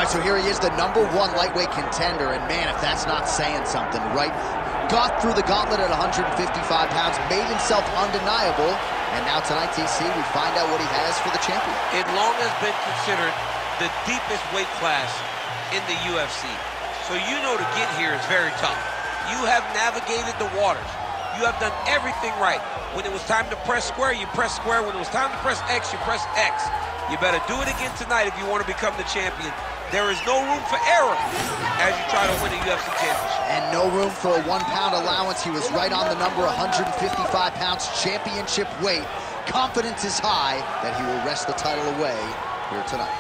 right, so here he is, the #1 lightweight contender, and man, if that's not saying something, right? Got through the gauntlet at 155 pounds, made himself undeniable, and now tonight, TC, we find out what he has for the champion. It long has been considered the deepest weight class in the UFC. So you know to get here is very tough. You have navigated the waters. You have done everything right. When it was time to press square, you press square. When it was time to press X, you press X. You better do it again tonight if you want to become the champion. There is no room for error as you try to win a UFC championship. And no room for a 1 pound allowance. He was right on the number, 155 pounds, championship weight. Confidence is high that he will wrest the title away here tonight.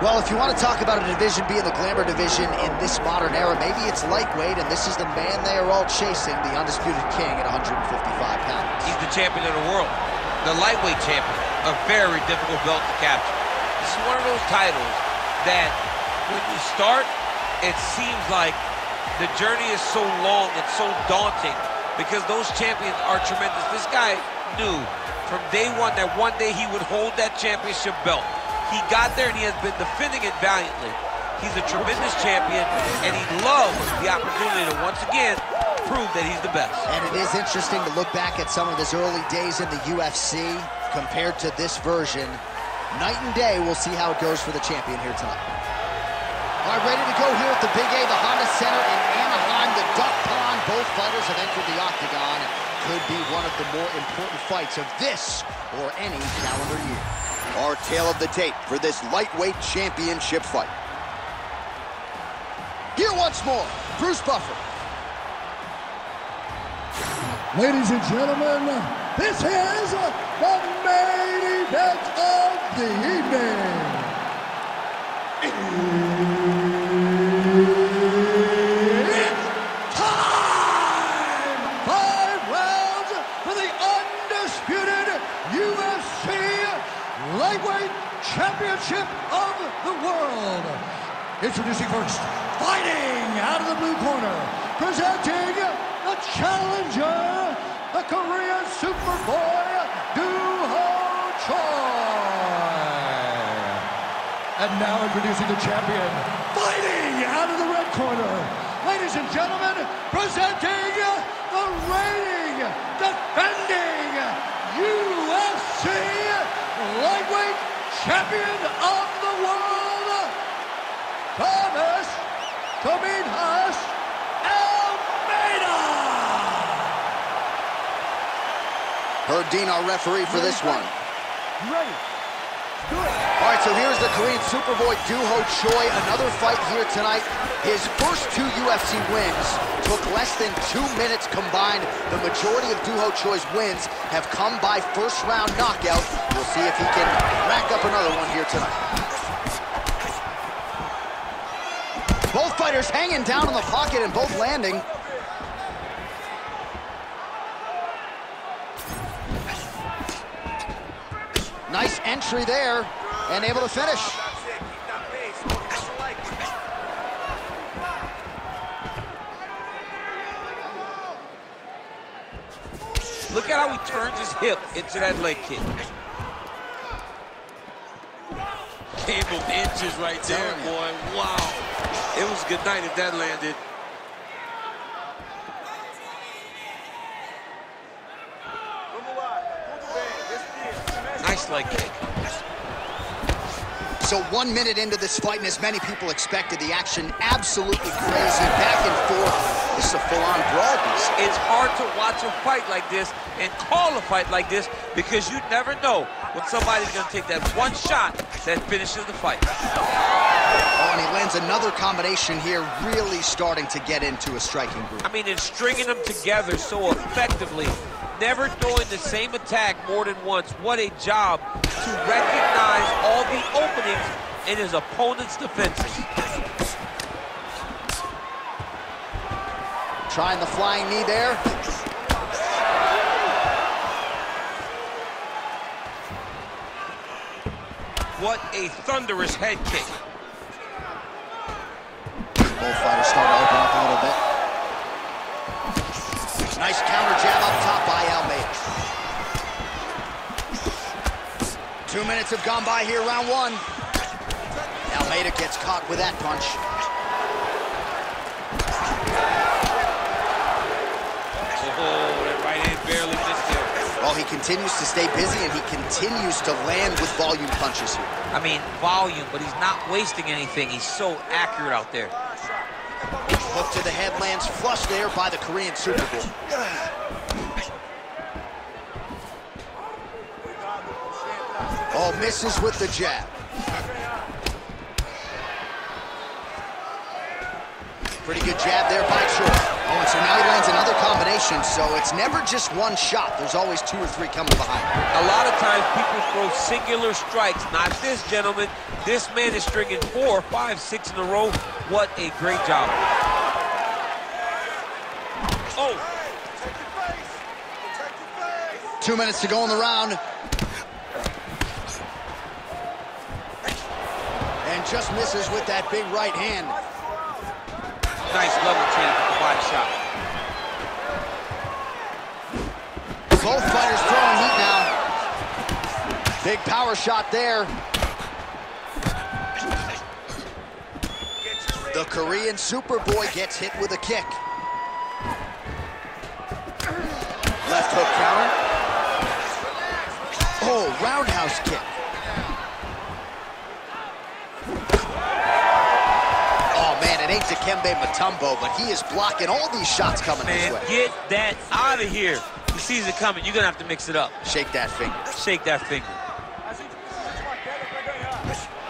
Well, if you want to talk about a division being the glamour division in this modern era, maybe it's lightweight, and this is the man they are all chasing, the undisputed king at 155 pounds. He's the champion of the world, the lightweight champion, a very difficult belt to capture. This is one of those titles that when you start, it seems like the journey is so long and so daunting because those champions are tremendous. This guy knew from day one that one day he would hold that championship belt. He got there and he has been defending it valiantly. He's a tremendous champion and he loves the opportunity to once again prove that he's the best. And it is interesting to look back at some of his early days in the UFC compared to this version. Night and day, we'll see how it goes for the champion here tonight. All right, ready to go here at the Big A, the Honda Center in Anaheim, the Duck Pond. Both fighters have entered the octagon. Could be one of the more important fights of this or any calendar year. Our tale of the tape for this lightweight championship fight. Here once more, Bruce Buffer. Ladies and gentlemen, this is the main event of the evening. It's time! 5 rounds for the undisputed UFC Lightweight Championship of the World. Introducing first, fighting out of the blue corner, presenting the challenger, the Korean Superboy, Duho Choi. And now introducing the champion, fighting out of the red corner, ladies and gentlemen, presenting the reigning, defending UFC Lightweight Champion of the World, Thomas Tominhas Almeida. Herdine, our referee for this one. Ready. Do it. All right, so here's the Korean Superboy Duho Choi. Another fight here tonight. His first 2 UFC wins took less than 2 minutes combined. The majority of Duho Choi's wins have come by first-round knockout. We'll see if he can rack up another one here tonight. Both fighters hanging down in the pocket and both landing. Nice entry there, and able to finish. Look at how he turns his hip into that leg kick. Game of inches right there, boy. Wow. It was a good night if that landed. Nice leg kick. So 1 minute into this fight, and as many people expected, the action absolutely crazy, back and forth. This is a full-on brawl piece. It's hard to watch a fight like this and call a fight like this because you never know when somebody's going to take that one shot that finishes the fight. Oh, and he lands another combination here, really starting to get into a striking group. I mean, and stringing them together so effectively, never throwing the same attack more than once. What a job to recognize all the openings in his opponent's defenses. Trying the flying knee there. What a thunderous head kick. Both fighters start to open up a little bit. Nice counter jab up top by Almeida. 2 minutes have gone by here, round one. Almeida gets caught with that punch. Oh, that right hand barely missed there. Well, he continues to stay busy, and he continues to land with volume punches here. I mean, volume, but he's not wasting anything. He's so accurate out there. Hook to the head lands flush there by the Korean Super Bowl. Oh, misses with the jab. Pretty good jab there by Choi. Oh, and so now he lands another combination, so it's never just one shot. There's always 2 or 3 coming behind. A lot of times people throw singular strikes. Not this gentleman. This man is stringing 4, 5, 6 in a row. What a great job. Oh. 2 minutes to go in the round. And just misses with that big right hand. Nice level change with the body shot. Both fighters throwing heat now. Big power shot there. The Korean Superboy gets hit with a kick. Left hook counter. Oh, roundhouse kick. It ain't Dikembe Mutombo, but he is blocking all these shots coming his way. Get that out of here. He sees it coming. You're going to have to mix it up. Shake that finger. Shake that finger.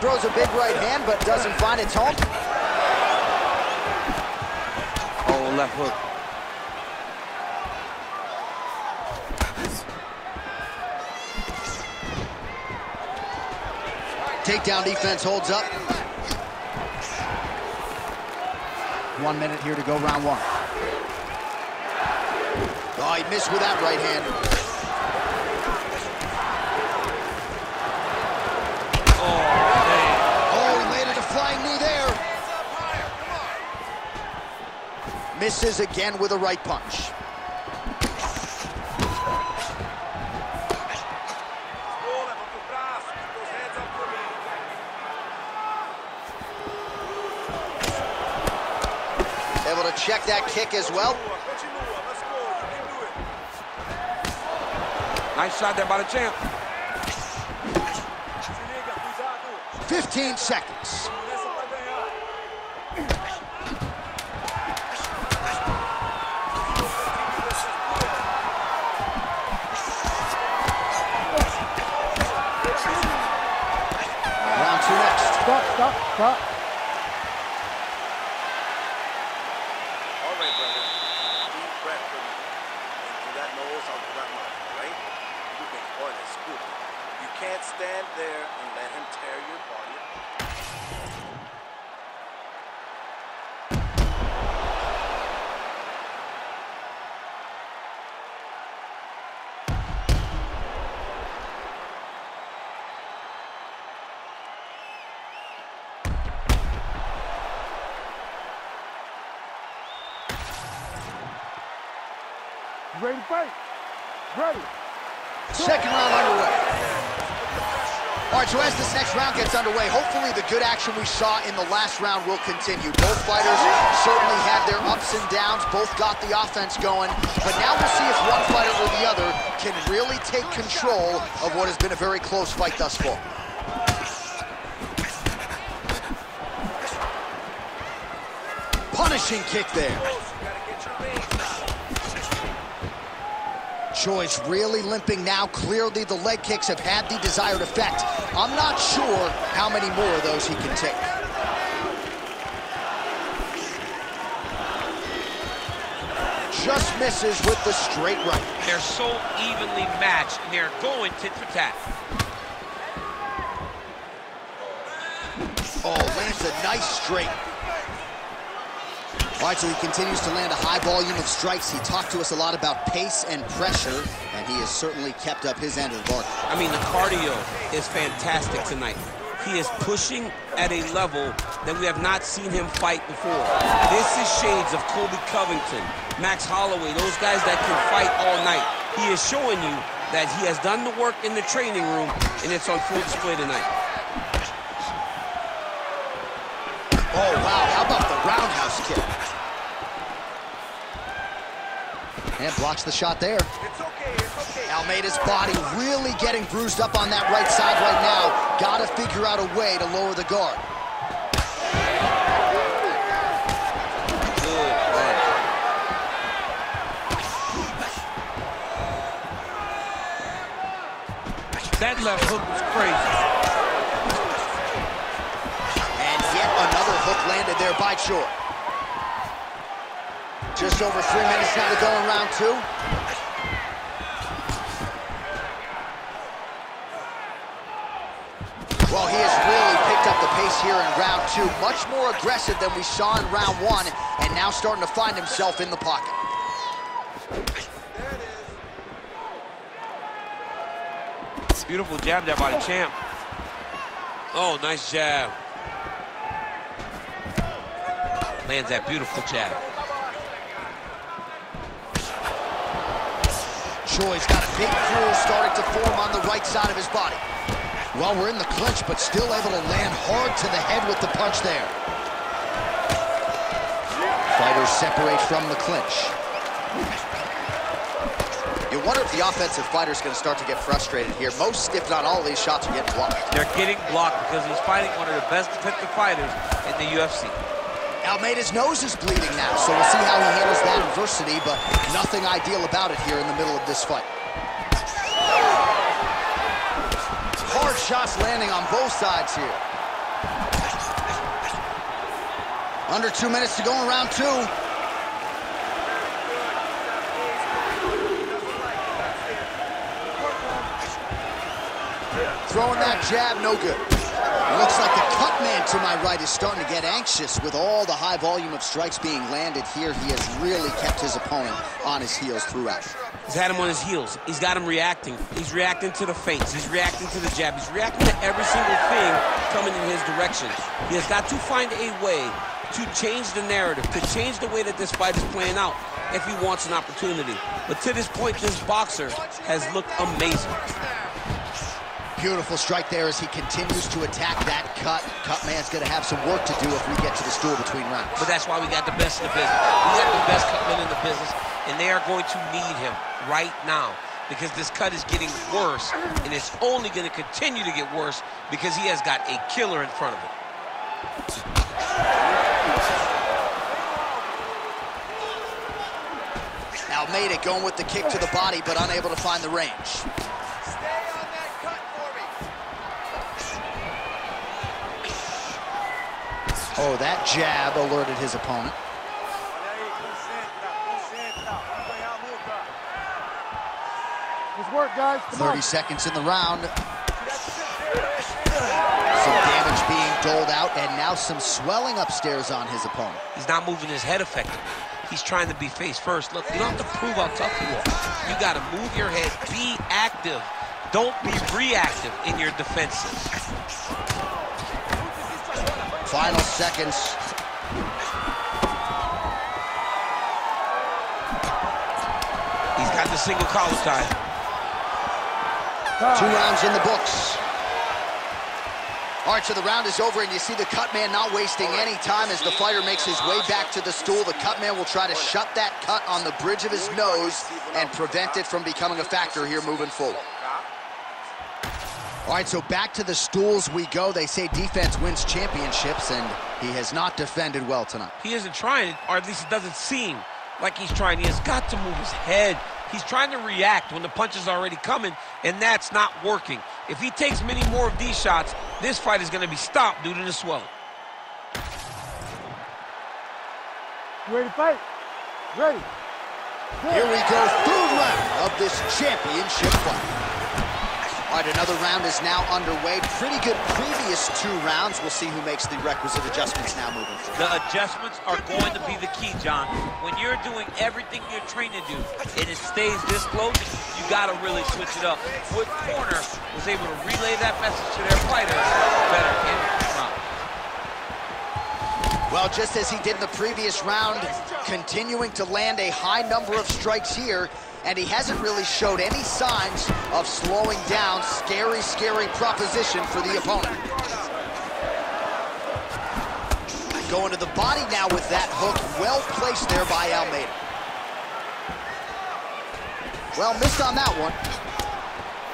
Throws a big right hand, but doesn't find its home. Oh, left hook. Takedown defense holds up. 1 minute here to go, round one. Oh, he missed with that right hand. Oh, man. Oh, he landed a flying knee there. Misses again with a right punch. Able to check that kick as well. Nice shot there by the champ. 15 seconds. Round two next. Stop. Can't stand there and let him tear your body You ready to fight? Ready. Second round underway. All right, so as this next round gets underway, hopefully the good action we saw in the last round will continue. Both fighters certainly had their ups and downs, both got the offense going, but now we'll see if one fighter or the other can really take control of what has been a very close fight thus far. Punishing kick there. Choi's really limping now. Clearly the leg kicks have had the desired effect. I'm not sure how many more of those he can take. Just misses with the straight right. They're so evenly matched, and they're going tit for tat. Oh, lands a nice straight. All right, so he continues to land a high volume of strikes. He talked to us a lot about pace and pressure, and he has certainly kept up his end of the bargain. I mean, the cardio is fantastic tonight. He is pushing at a level that we have not seen him fight before. This is shades of Colby Covington, Max Holloway, those guys that can fight all night. He is showing you that he has done the work in the training room, and it's on full display tonight. Oh, wow, how about the roundhouse kick? And blocks the shot there. It's okay, it's okay. Almeida's body really getting bruised up on that right side right now. Gotta figure out a way to lower the guard. Good, man. That left hook was crazy. And yet another hook landed there by Shore. Just over 3 minutes now to go in round 2. Well, he has really picked up the pace here in round 2. Much more aggressive than we saw in round 1, and now starting to find himself in the pocket. Beautiful jab there by the champ. Oh, nice jab. Lands that beautiful jab. Choi's got a big groove starting to form on the right side of his body. Well, we're in the clinch, but still able to land hard to the head with the punch there. Fighters separate from the clinch. You wonder if the offensive fighter's going to start to get frustrated here. Most, if not all, of these shots are getting blocked. They're getting blocked because he's fighting one of the best defensive fighters in the UFC. Almeida's nose is bleeding now, so we'll see how he handles that adversity, but nothing ideal about it here in the middle of this fight. Hard shots landing on both sides here. Under 2 minutes to go in round 2. Throwing that jab, no good. Looks like the cut man to my right is starting to get anxious with all the high volume of strikes being landed here. He has really kept his opponent on his heels throughout. He's had him on his heels. He's got him reacting. He's reacting to the feints. He's reacting to the jab. He's reacting to every single thing coming in his direction. He has got to find a way to change the narrative, to change the way that this fight is playing out if he wants an opportunity. But to this point, this boxer has looked amazing. Beautiful strike there as he continues to attack that cut. Cut man's going to have some work to do if we get to the stool between rounds. But that's why we got the best in the business. We got the best cut men in the business, and they are going to need him right now because this cut is getting worse, and it's only going to continue to get worse because he has got a killer in front of him. Almeida going with the kick to the body, but unable to find the range. Oh, that jab alerted his opponent. 30 seconds in the round. Some damage being doled out, and now some swelling upstairs on his opponent. He's not moving his head effectively. He's trying to be face first. Look, you don't have to prove how tough you are. You got to move your head. Be active. Don't be reactive in your defenses. Final seconds. He's got the single collar tie. 2 rounds in the books. All right, so the round is over, and you see the cut man not wasting any time as the fighter makes his way back to the stool. The cut man will try to shut that cut on the bridge of his nose and prevent it from becoming a factor here moving forward. All right, so back to the stools we go. They say defense wins championships, and he has not defended well tonight. He isn't trying, or at least it doesn't seem like he's trying. He has got to move his head. He's trying to react when the punch is already coming, and that's not working. If he takes many more of these shots, this fight is going to be stopped due to the swelling. You ready to fight? Ready. Here we go, 3rd round of this championship fight. All right, another round is now underway. Pretty good previous 2 rounds. We'll see who makes the requisite adjustments now moving forward. The adjustments are going to be the key, John. When you're doing everything you're trained to do and it stays this close, you got to really switch it up. What corner was able to relay that message to their fighter better in the round? Well, just as he did in the previous round, continuing to land a high number of strikes here, and he hasn't really showed any signs of slowing down. Scary, scary proposition for the opponent. Going to the body now with that hook, well placed there by Almeida. Well, missed on that one.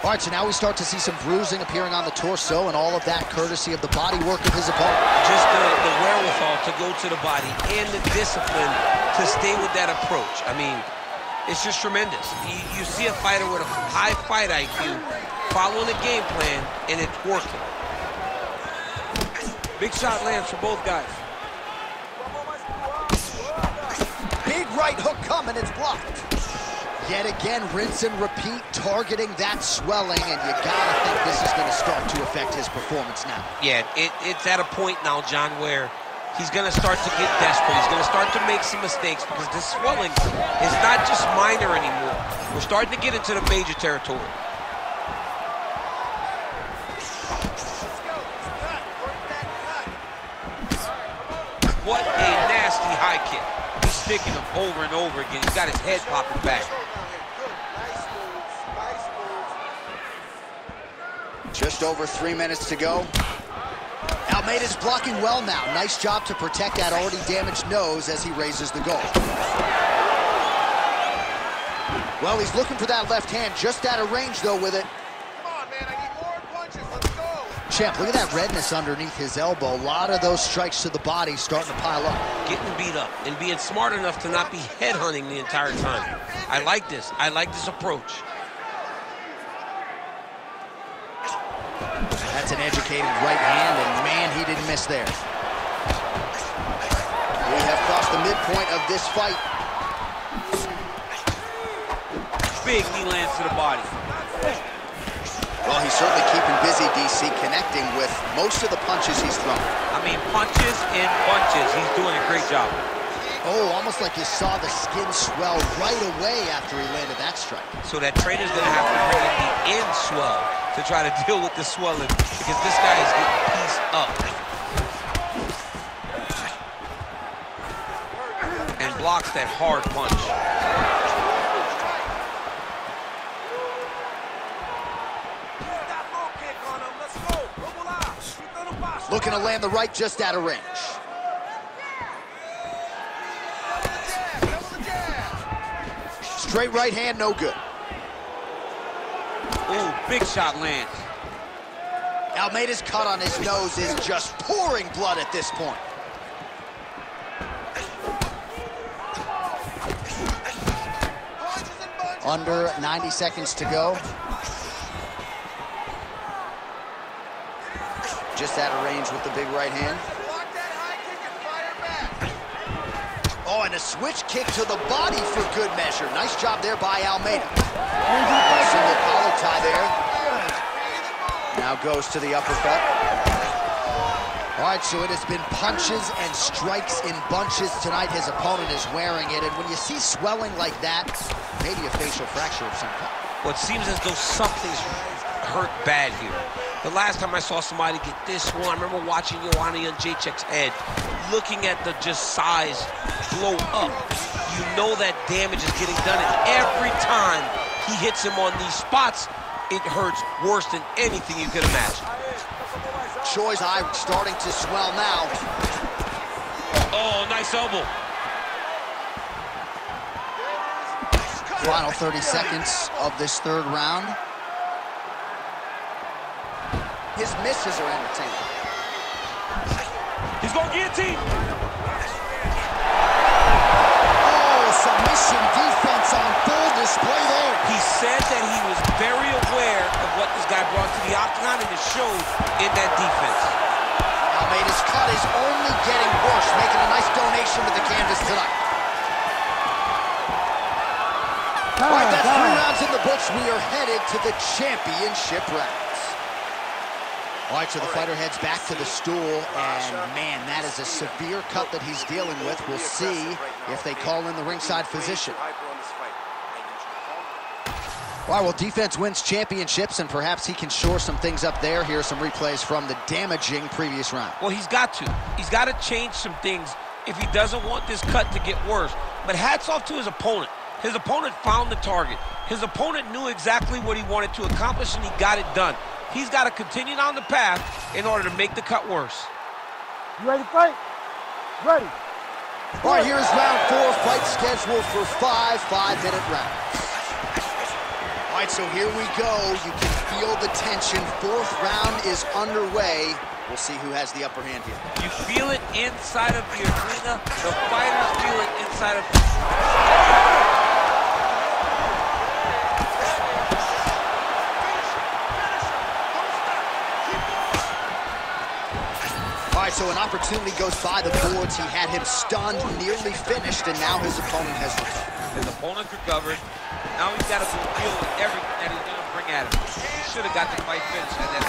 All right, so now we start to see some bruising appearing on the torso, and all of that courtesy of the body work of his opponent. Just the wherewithal to go to the body and the discipline to stay with that approach. I mean, it's just tremendous. You see a fighter with a high fight IQ following a game plan, and it's working. Big shot lands for both guys. Big right hook coming, it's blocked. Yet again, rinse and repeat, targeting that swelling, and you gotta think this is gonna start to affect his performance now. Yeah, it's at a point now, John, where he's gonna start to get desperate. He's gonna start to make some mistakes because this swelling is not just minor anymore. We're starting to get into the major territory. What a nasty high kick. He's sticking him over and over again. He's got his head popping back. Just over 3 minutes to go. Almeida's blocking well now. Nice job to protect that already damaged nose as he raises the goal. Well, he's looking for that left hand, just out of range, though, with it. Come on, man, I need more punches. Let's go. Champ, look at that redness underneath his elbow. A lot of those strikes to the body starting to pile up. Getting beat up and being smart enough to not be headhunting the entire time. I like this. I like this approach. That's an educated right hand, and man, he didn't miss there. We have crossed the midpoint of this fight. Big knee lands to the body. Well, he's certainly keeping busy, DC, connecting with most of the punches he's thrown. I mean, punches and bunches. He's doing a great job. Oh, almost like you saw the skin swell right away after he landed that strike. So that trainer's gonna have to bring in the end swell to try to deal with the swelling because this guy is getting pieced up. And blocks that hard punch. Looking to land the right just out of range. Straight right hand, no good. Ooh, big shot lands. Almeida's cut on his nose is just pouring blood at this point. Under 90 seconds to go. Just out of range with the big right hand. Oh, and a switch kick to the body for good measure. Nice job there by Almeida. Single collar tie there. Now goes to the uppercut. All right, so it has been punches and strikes in bunches tonight. His opponent is wearing it, and when you see swelling like that, maybe a facial fracture of some kind. Well, it seems as though something's hurt bad here. The last time I saw somebody get this one, I remember watching Joanna Jędrzejczyk's head, looking at the just size blow up. You know that damage is getting done, and every time he hits him on these spots, it hurts worse than anything you could imagine. Choi's eye starting to swell now. Oh, nice elbow. Final 30 seconds of this third round. His misses are entertaining. He's going guillotine. Oh, submission defense on full display there. He said that he was very aware of what this guy brought to the octagon, and it showed in that defense. Almeida's cut is only getting worse, making a nice donation to the canvas tonight. All right, that's 3 rounds in the books. We are headed to the championship rounds. All right, so the fighter heads back to the stool, and man, that is a severe cut that he's dealing with. We'll see if they call in the ringside physician. All right, well, defense wins championships, and perhaps he can shore some things up there. Here are some replays from the damaging previous round. Well, he's got to. He's got to change some things if he doesn't want this cut to get worse. But hats off to his opponent. His opponent found the target. His opponent knew exactly what he wanted to accomplish, and he got it done. He's got to continue down the path in order to make the cut worse. You ready to fight? Ready. All right, here's round 4, fight scheduled for 5 5-minute rounds. All right, so here we go. You can feel the tension. 4th round is underway. We'll see who has the upper hand here. You feel it inside of the arena. The fighters feel it inside of... All right, so an opportunity goes by the boards. He had him stunned, nearly finished, and now his opponent has recovered. His opponent's recovered. Now he's got to deal with everything that he's going to bring at him. He should have got the fight finished. And then...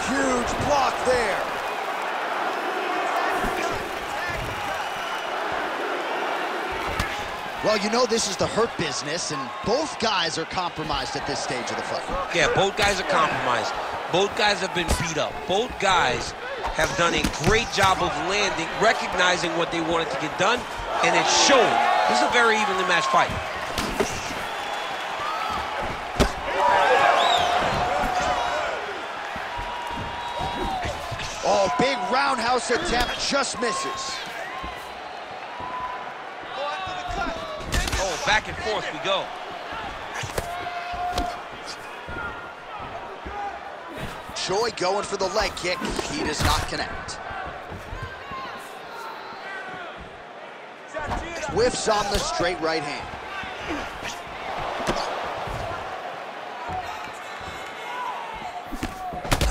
Huge block there. Well, you know this is the hurt business, and both guys are compromised at this stage of the fight. Yeah, both guys are compromised. Both guys have been beat up. Both guys have done a great job of landing, recognizing what they wanted to get done, and it's showing. This is a very evenly matched fight. Oh, big roundhouse attempt, just misses. Oh, back and forth we go. Choi going for the leg kick. He does not connect. Whiffs on the straight right hand.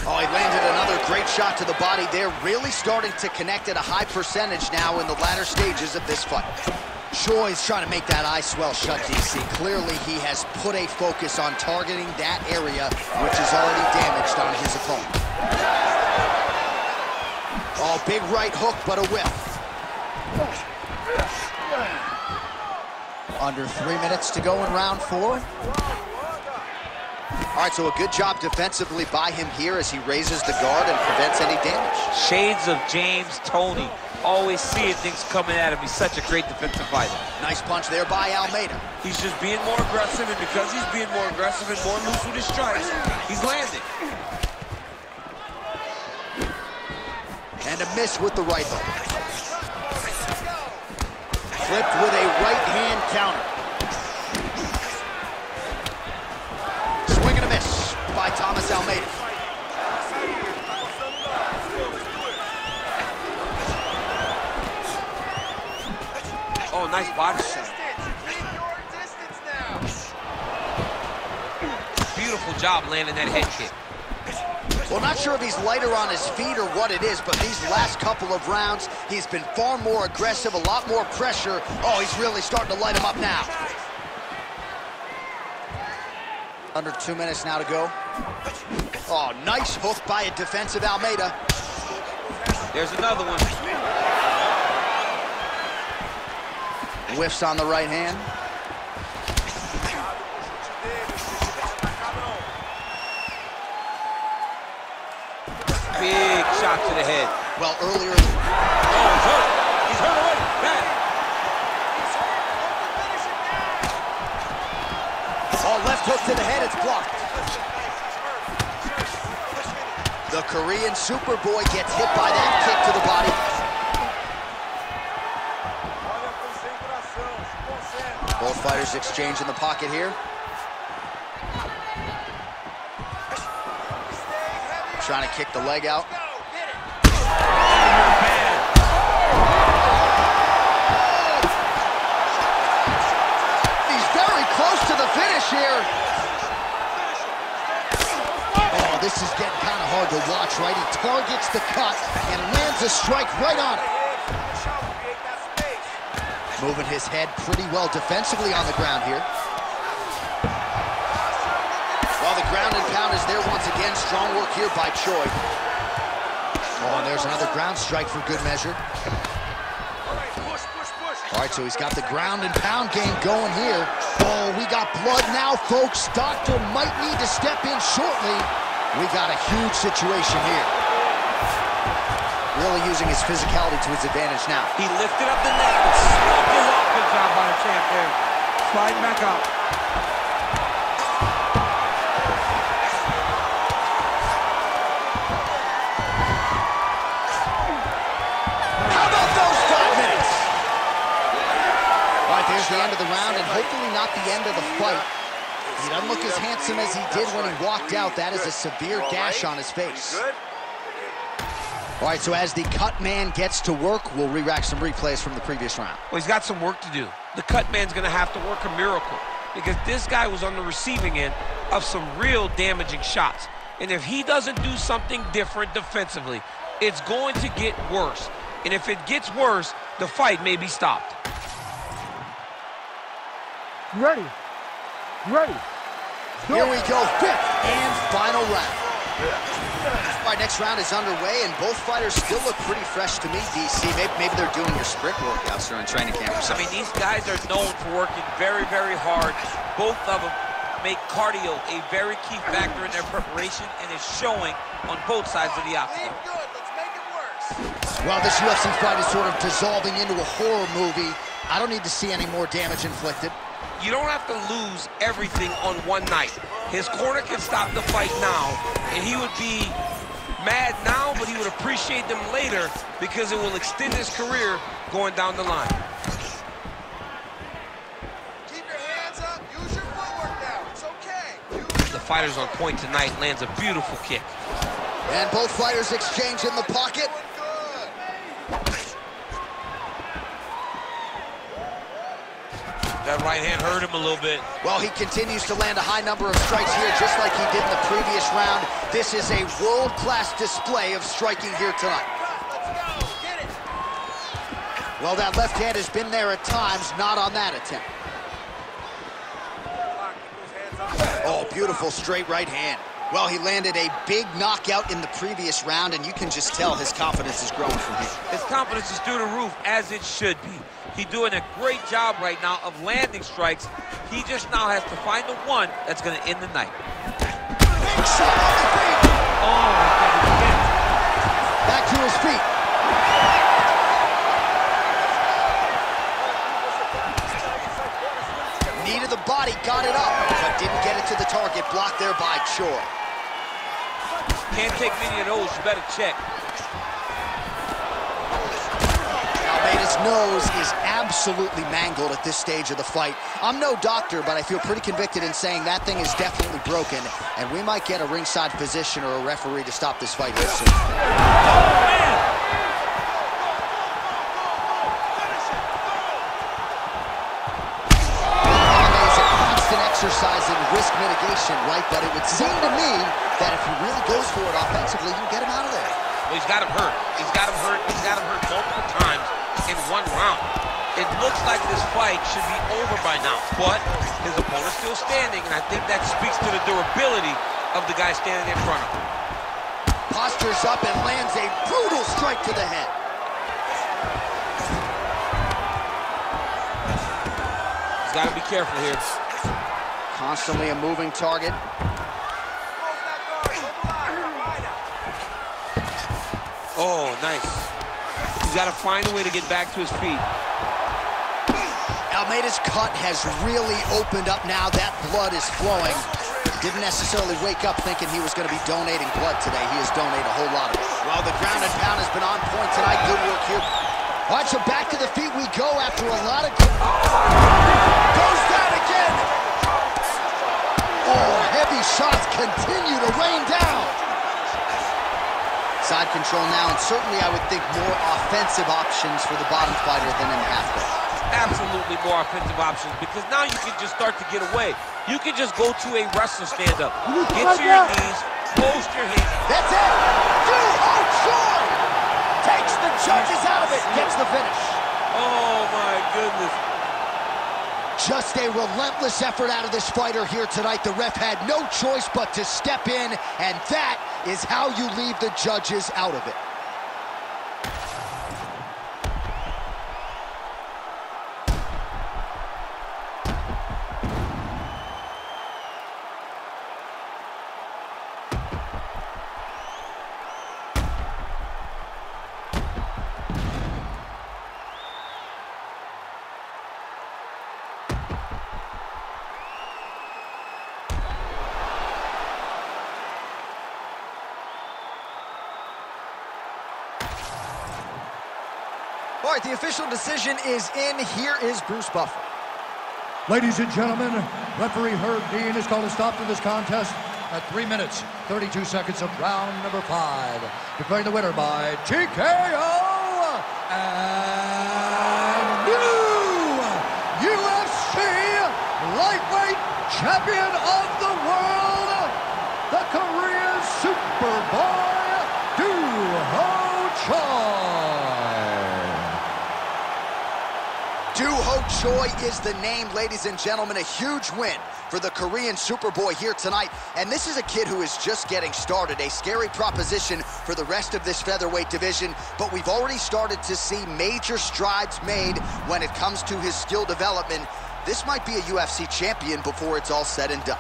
Oh, he landed another great shot to the body there. Really starting to connect at a high percentage now in the latter stages of this fight. Choi's trying to make that eye swell shut, DC. Clearly, he has put a focus on targeting that area, which is already damaged on his opponent. Oh, big right hook, but a whiff. Under 3 minutes to go in round 4. All right, so a good job defensively by him here as he raises the guard and prevents any damage. Shades of James Toney. Always seeing things coming at him. He's such a great defensive fighter. Nice punch there by Almeida. He's just being more aggressive, and because he's being more aggressive and more loose with his strikes, he's landing. And a miss with the right hook. Flipped with a right hand counter. Swing and a miss by Thomas Almeida. Oh, nice body shot. Beautiful job landing that head kick. Well, not sure if he's lighter on his feet or what it is, but these last couple of rounds, he's been far more aggressive, a lot more pressure. Oh, he's really starting to light him up now. Under 2 minutes now to go. Oh, nice hook by a defensive Almeida. There's another one. Whiffs on the right hand. Big shot to the head. Well, earlier... Oh, he's hurt. He's hurt already. Bad. Oh, left hook to the head. It's blocked. The Korean Superboy gets hit by that kick to the body. Both fighters exchange in the pocket here. Trying to kick the leg out. He's very close to the finish here. Oh, this is getting kind of hard to watch, right? He targets the cut and lands a strike right on it. Moving his head pretty well defensively on the ground here. Well, the ground and pound is there once again. Strong work here by Choi. Oh, and there's another ground strike for good measure. All right, so he's got the ground and pound game going here. Oh, we got blood now, folks. Doctor might need to step in shortly. We got a huge situation here. Really using his physicality to his advantage now. He lifted up the neck and swamped his arm. Good job by the champ there. Sliding back up. How about those 5 minutes? All right, there's the end of the round, and hopefully not the end of the fight. He doesn't look as handsome as he did when he walked out. That is a severe gash on his face. All right, so as the cut man gets to work, we'll re-rack some replays from the previous round. Well, he's got some work to do. The cut man's going to have to work a miracle because this guy was on the receiving end of some real damaging shots. And if he doesn't do something different defensively, it's going to get worse. And if it gets worse, the fight may be stopped. You ready? You ready? Here we go, 5th and final round. All right, next round is underway, and both fighters still look pretty fresh to me, DC. Maybe they're doing their sprint workouts during training camp or something. I mean, these guys are known for working very, very hard. Both of them make cardio a very key factor in their preparation, and it's showing on both sides of the octagon. Well, this UFC fight is sort of dissolving into a horror movie. I don't need to see any more damage inflicted. You don't have to lose everything on one night. His corner can stop the fight now, and he would be mad now, but he would appreciate them later because it will extend his career going down the line. Keep your hands up. Use your footwork now. It's okay. The fighter's on point tonight, lands a beautiful kick. And both fighters exchange in the pocket. That right hand hurt him a little bit. Well, he continues to land a high number of strikes here, just like he did in the previous round. This is a world-class display of striking here tonight. Well, that left hand has been there at times, not on that attempt. Oh, beautiful straight right hand. Well, he landed a big knockout in the previous round, and you can just tell his confidence is growing from here. His confidence is through the roof, as it should be. He's doing a great job right now of landing strikes. He just now has to find the one that's going to end the night. Big shot on the feet. Oh, back to his feet. Knee to the body, got it up, but didn't get it to the target. Blocked there by Choi. can't take many of those. You better check. Almeida's nose is absolutely mangled at this stage of the fight. I'm no doctor, but I feel pretty convicted in saying that thing is definitely broken, and we might get a ringside physician or a referee to stop this fight here soon. Almeida's a constant exercise in risk mitigation, right? But it would seem to me that if he really goes for it offensively, you can get him out of there. Well, he's got him hurt. He's got him hurt. He's got him hurt multiple times in one round. It looks like this fight should be over by now, but his opponent's still standing, and I think that speaks to the durability of the guy standing in front of him. Postures up and lands a brutal strike to the head. He's got to be careful here. Constantly a moving target. Oh, nice. He's got to find a way to get back to his feet. Almeida's cut has really opened up now. That blood is flowing. Didn't necessarily wake up thinking he was going to be donating blood today. He has donated a whole lot of it. Well, the ground and pound has been on point tonight. Good work here. All right, so back to the feet we go after a lot of... Goes down again! Oh, heavy shots continue to rain down. Side control now, and certainly I would think more offensive options for the bottom fighter than in the half guard. Absolutely more offensive options, because now you can just start to get away. You can just go to a wrestler stand-up. Get to your knees, post your hands. That's it! Choi takes the judges out of it, gets the finish. Oh, my goodness. Just a relentless effort out of this fighter here tonight. The ref had no choice but to step in, and that is how you leave the judges out of it. All right, the official decision is in. Here is Bruce Buffer. Ladies and gentlemen, referee Herb Dean has called a stop to this contest at 3 minutes, 32 seconds of round number 5. Declaring the winner by TKO and new UFC lightweight champion of the world, the Korean Superboy, Doo-Ho Choi. Doo-Ho Choi is the name, ladies and gentlemen. A huge win for the Korean Superboy here tonight. And this is a kid who is just getting started. A scary proposition for the rest of this featherweight division. But we've already started to see major strides made when it comes to his skill development. This might be a UFC champion before it's all said and done.